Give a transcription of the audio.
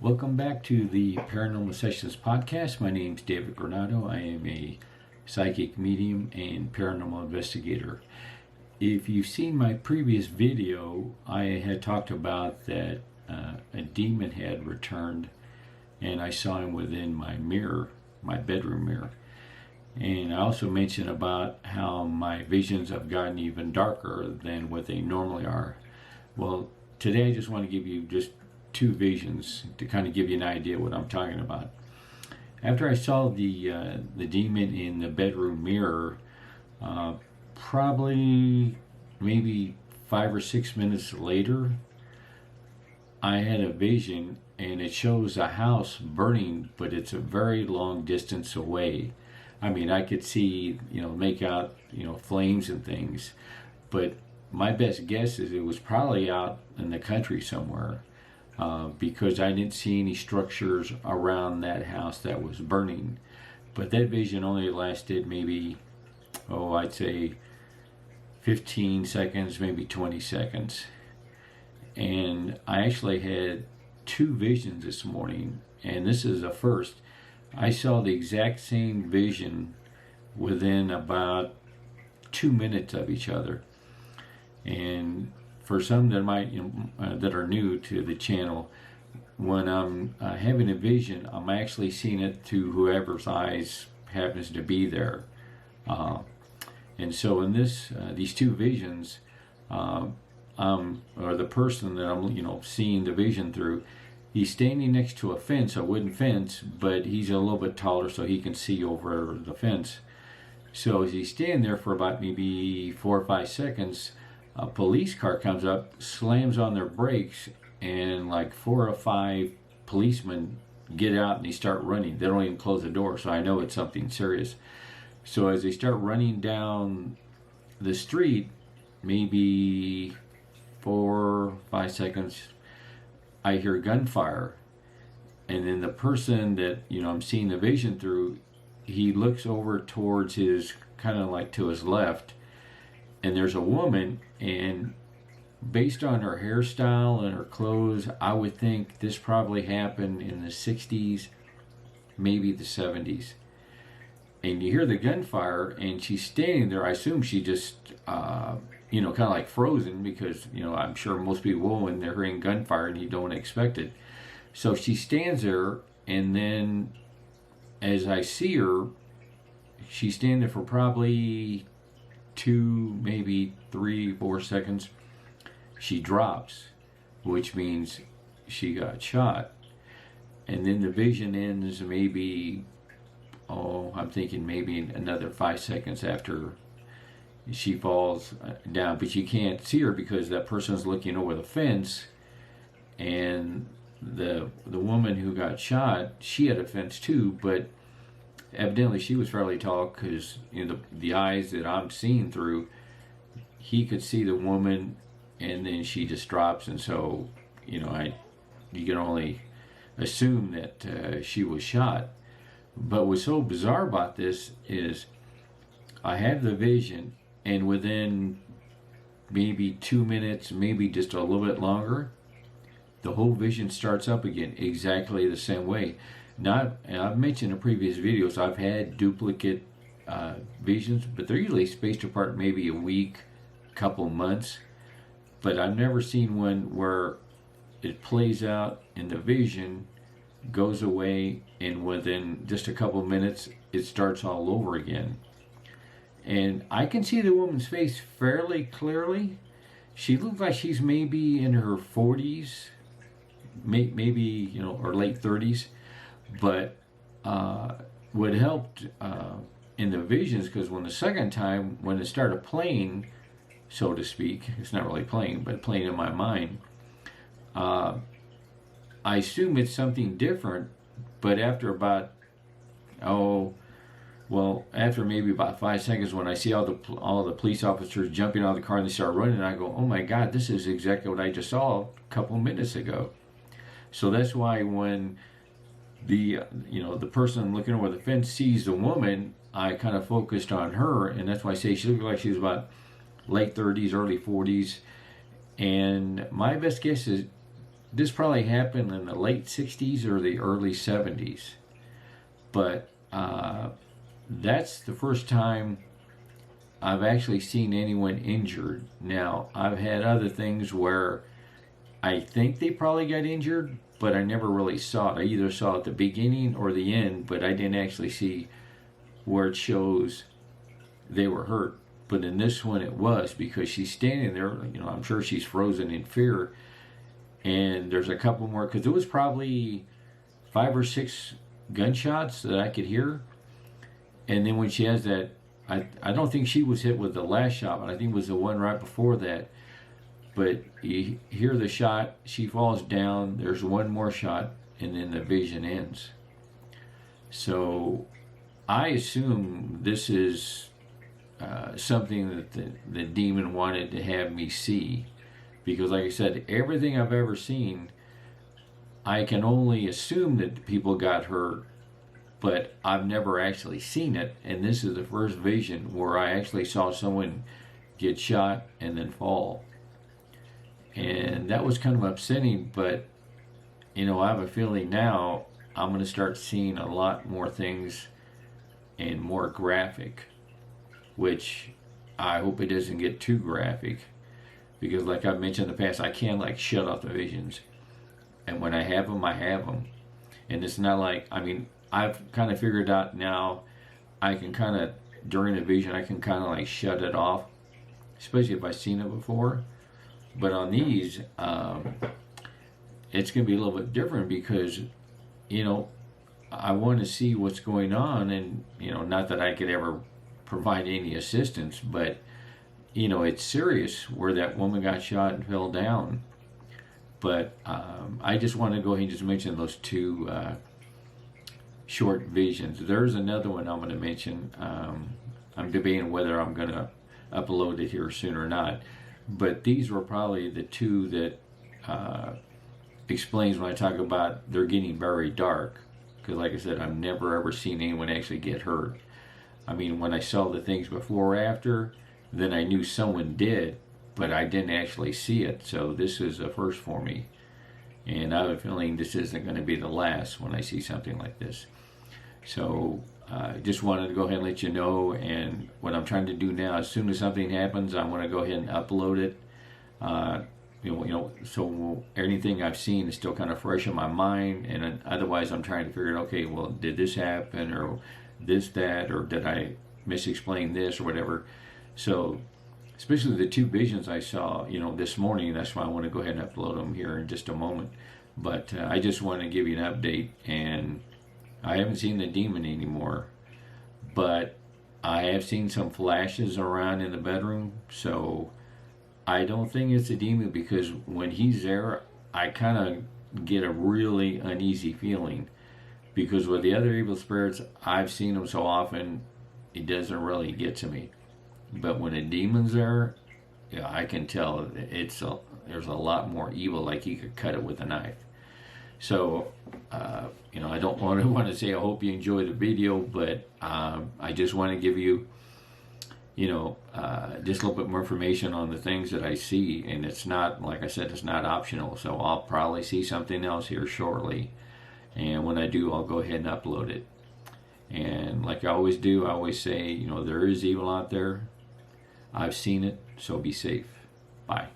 Welcome back to the Paranormal Sessions podcast. My name is David Granado. I am a psychic medium and paranormal investigator. If you've seen my previous video, I had talked about that a demon had returned and I saw him within my mirror, my bedroom mirror. And I also mentioned about how my visions have gotten even darker than what they normally are. Well, today I just want to give you just two visions to kind of give you an idea what I'm talking about. After I saw the demon in the bedroom mirror, probably maybe 5 or 6 minutes later, I had a vision, and it shows a house burning, but it's a very long distance away. I mean, I could see, make out, flames and things, but my best guess is it was probably out in the country somewhere. Because I didn't see any structures around that house that was burning. But that vision only lasted maybe, I'd say 15 seconds, maybe 20 seconds. And I actually had two visions this morning, and this is a first. I saw the exact same vision within about 2 minutes of each other. And for some that might, that are new to the channel, when I'm having a vision, I'm actually seeing it through whoever's eyes happens to be there. And so in these two visions, or the person that I'm, seeing the vision through, he's standing next to a fence, a wooden fence, but he's a little bit taller so he can see over the fence. So as he's standing there for about maybe 4 or 5 seconds, a police car comes up, slams on their brakes, and like 4 or 5 policemen get out and they start running. They don't even close the door, so I know it's something serious. So as they start running down the street, maybe 4 or 5 seconds, I hear gunfire. And then the person that, I'm seeing the vision through, he looks over towards his, kind of like to his left, and there's a woman, and based on her hairstyle and her clothes, I would think this probably happened in the 60s, maybe the 70s. And you hear the gunfire, and she's standing there. I assume she just, kind of like frozen, because, I'm sure most people, when they're hearing gunfire, and you don't expect it. So she stands there, and then as I see her, she's standing there for probably 2, maybe 3, 4 seconds. She drops, which means she got shot. And then the vision ends maybe, I'm thinking maybe another 5 seconds after she falls down. But you can't see her because that person's looking over the fence, and the woman who got shot, she had a fence too, but evidently she was fairly tall, because the eyes that I'm seeing through, he could see the woman, and then she just drops. And so you can only assume that she was shot. But what's so bizarre about this is I have the vision, and within maybe 2 minutes, maybe just a little bit longer, the whole vision starts up again exactly the same way. Now, I've mentioned in previous videos, I've had duplicate visions, but they're usually spaced apart maybe a week, couple months. But I've never seen one where it plays out in the vision, goes away, and within just a couple minutes, it starts all over again. And I can see the woman's face fairly clearly. She looks like she's maybe in her 40s, maybe, or late 30s. But what helped in the visions, because when the second time, when it started playing, so to speak, it's not really playing, but playing in my mind, I assume it's something different. But after about, after maybe about 5 seconds, when I see all the police officers jumping out of the car and they start running, I go, oh my God, this is exactly what I just saw a couple minutes ago. So that's why when the person looking over the fence sees the woman, I kind of focused on her, and that's why I say she looked like she was about late 30s, early 40s. And my best guess is this probably happened in the late 60s or the early 70s. But that's the first time I've actually seen anyone injured. Now, I've had other things where I think they probably got injured, but I never really saw it. I either saw it at the beginning or the end, but I didn't actually see where it shows they were hurt. But in this one it was, because she's standing there, I'm sure she's frozen in fear. And there's a couple more, because it was probably 5 or 6 gunshots that I could hear. And then when she has that, I don't think she was hit with the last shot, but I think it was the one right before that. But you hear the shot, she falls down, there's one more shot, and then the vision ends. So I assume this is something that the demon wanted to have me see. Because like I said, everything I've ever seen, I can only assume that people got hurt, but I've never actually seen it. And this is the first vision where I actually saw someone get shot and then fall. And that was kind of upsetting, but I have a feeling now I'm going to start seeing a lot more things and more graphic, which I hope it doesn't get too graphic, because like I've mentioned in the past, I can't shut off the visions. And when I have them, I have them. And it's not like, I've kind of figured out now, I can kind of, during a vision, I can kind of shut it off, especially if I've seen it before. But on these, it's going to be a little bit different, because, I want to see what's going on. And, not that I could ever provide any assistance, but, it's serious where that woman got shot and fell down. But I just want to go ahead and just mention those 2 short visions. There's another one I'm going to mention. I'm debating whether I'm going to upload it here soon or not. But these were probably the 2 that explains when I talk about they're getting very dark. Because like I said, I've never ever seen anyone actually get hurt. When I saw the things before or after, then I knew someone did, but I didn't actually see it. So this is a first for me. And I have a feeling this isn't going to be the last when I see something like this. So I just wanted to go ahead and let you know. And what I'm trying to do now, as soon as something happens, I want to go ahead and upload it. So anything I've seen is still kind of fresh in my mind. And otherwise, I'm trying to figure out, okay, well, did this happen, or this, that, or did I misexplain this, or whatever. So especially the 2 visions I saw, this morning, that's why I want to go ahead and upload them here in just a moment. But I just want to give you an update. And I haven't seen the demon anymore, but I have seen some flashes around in the bedroom. So I don't think it's a demon, because when he's there, I kind of get a really uneasy feeling. Because with the other evil spirits, I've seen them so often, it doesn't really get to me. But when a demon's there, I can tell there's a lot more evil, like he could cut it with a knife. So, I don't want to say I hope you enjoy the video, but I just want to give you, just a little bit more information on the things that I see. And it's not, like I said, it's not optional. So I'll probably see something else here shortly. And when I do, I'll go ahead and upload it. And like I always do, I always say, there is evil out there. I've seen it, so be safe. Bye.